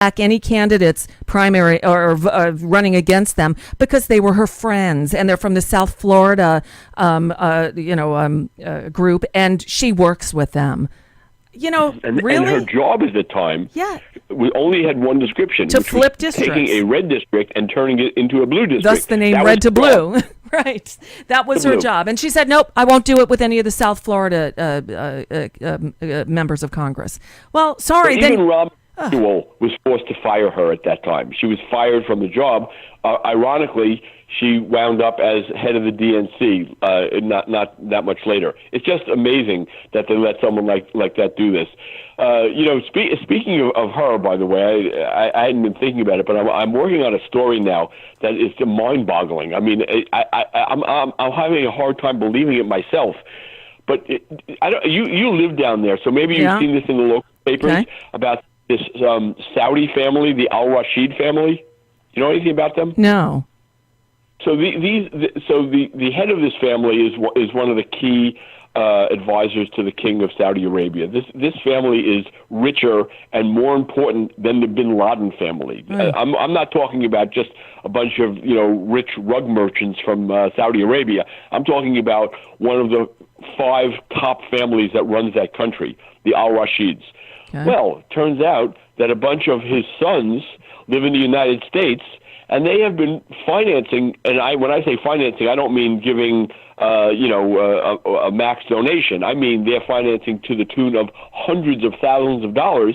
any candidates primary or running against them because they were her friends and they're from the South Florida, group, and she works with them. Really? And her job at the time, we only had one description, to flip districts, taking a red district and turning it into a blue district. Thus the name Red to Blue. Right. That was her job. And she said, nope, I won't do it with any of the South Florida members of Congress. Well, sorry. So even Rob was forced to fire her at that time. She was fired from the job. Ironically, she wound up as head of the DNC not that much later. It's just amazing that they let someone like that do this. Speaking of her, by the way, I hadn't been thinking about it, but I'm working on a story now that is mind-boggling. I mean, I'm having a hard time believing it myself. But you live down there, so maybe you've seen this in the local papers about this Saudi family, the Al Rashid family. You know anything about them? No. So the head of this family is one of the key advisors to the king of Saudi Arabia. This family is richer and more important than the Bin Laden family. Right. I'm not talking about just a bunch of rich rug merchants from Saudi Arabia. I'm talking about one of the 5 top families that runs that country, the Al Rashids. Okay. Well, turns out that a bunch of his sons live in the United States, and they have been financing. And when I say financing, I don't mean giving a max donation. I mean they're financing to the tune of hundreds of thousands of dollars.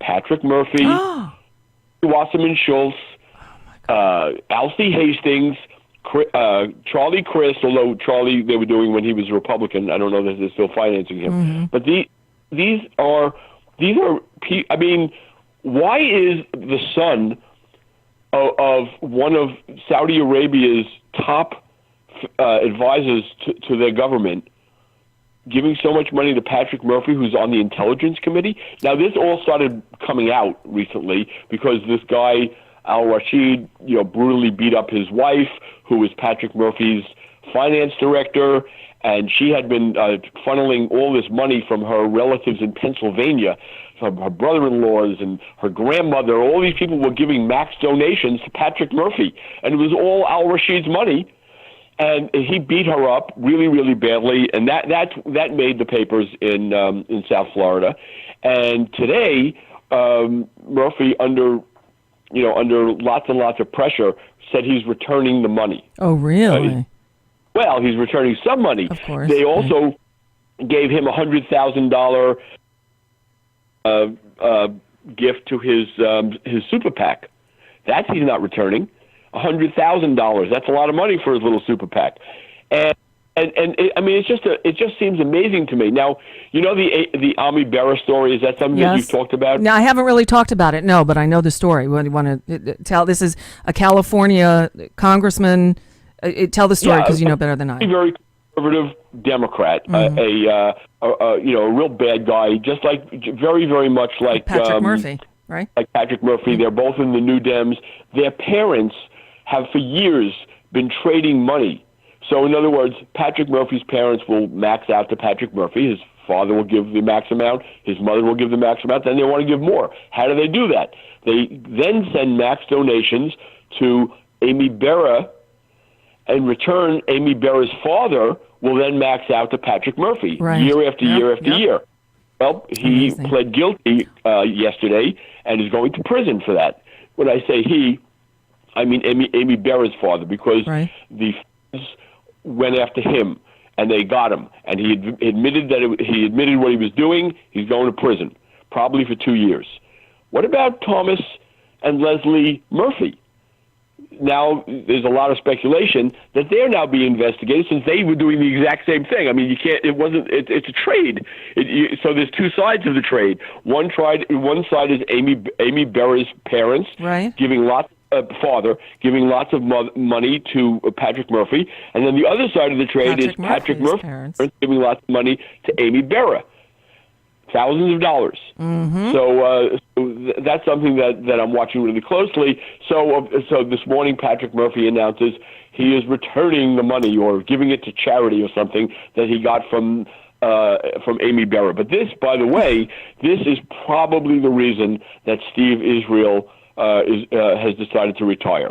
Patrick Murphy, Wasserman Schultz, Alcee Hastings, Charlie Crist. Although Charlie they were doing when he was a Republican, I don't know that they're still financing him. Mm-hmm. But these are. I mean, why is the son of one of Saudi Arabia's top advisors to their government giving so much money to Patrick Murphy, who's on the Intelligence Committee? Now, this all started coming out recently because this guy, Al Rashid, brutally beat up his wife, who was Patrick Murphy's finance director, and she had been funneling all this money from her relatives in Pennsylvania, from her brother-in-laws and her grandmother. All these people were giving max donations to Patrick Murphy, and it was all Al Rashid's money. And he beat her up really, really badly, and that made the papers in South Florida. And today, Murphy, under lots and lots of pressure, said he's returning the money. Oh, really? Well, he's returning some money. Of course. They also gave him a $100,000 gift to his super PAC. That he's not returning. $100,000. That's a lot of money for his little super PAC. And I mean, it just seems amazing to me. Now, the Ami Bera story. Is that something that you've talked about? No, I haven't really talked about it. No, but I know the story. What do you want to tell? This is a California congressman. Tell the story because you know better than I. Very conservative Democrat, a real bad guy, just very, very much like Patrick Murphy, right? Like Patrick Murphy. They're both in the New Dems. Their parents have for years been trading money. So in other words, Patrick Murphy's parents will max out to Patrick Murphy. His father will give the max amount. His mother will give the max amount. Then they want to give more. How do they do that? They then send max donations to Ami Bera. In return, Ami Bera's father will then max out to Patrick Murphy year after year after year. Well, he pled guilty yesterday and is going to prison for that. When I say he, I mean Ami Bera's father, because the feds went after him and they got him, and he admitted he admitted what he was doing. He's going to prison, probably for 2 years. What about Thomas and Leslie Murphy? Now, there's a lot of speculation that they're now being investigated since they were doing the exact same thing. I mean, you can't. It's a trade. So there's two sides of the trade. One side is Ami Bera's parents giving lots. Father giving lots of money to Patrick Murphy, and then the other side of the trade is Patrick Murphy's parents giving lots of money to Ami Bera, thousands of dollars. Mm-hmm. So that's something that I'm watching really closely. So this morning, Patrick Murphy announces he is returning the money or giving it to charity or something that he got from from Amy Berra. But this, by the way, this is probably the reason that Steve Israel has decided to retire.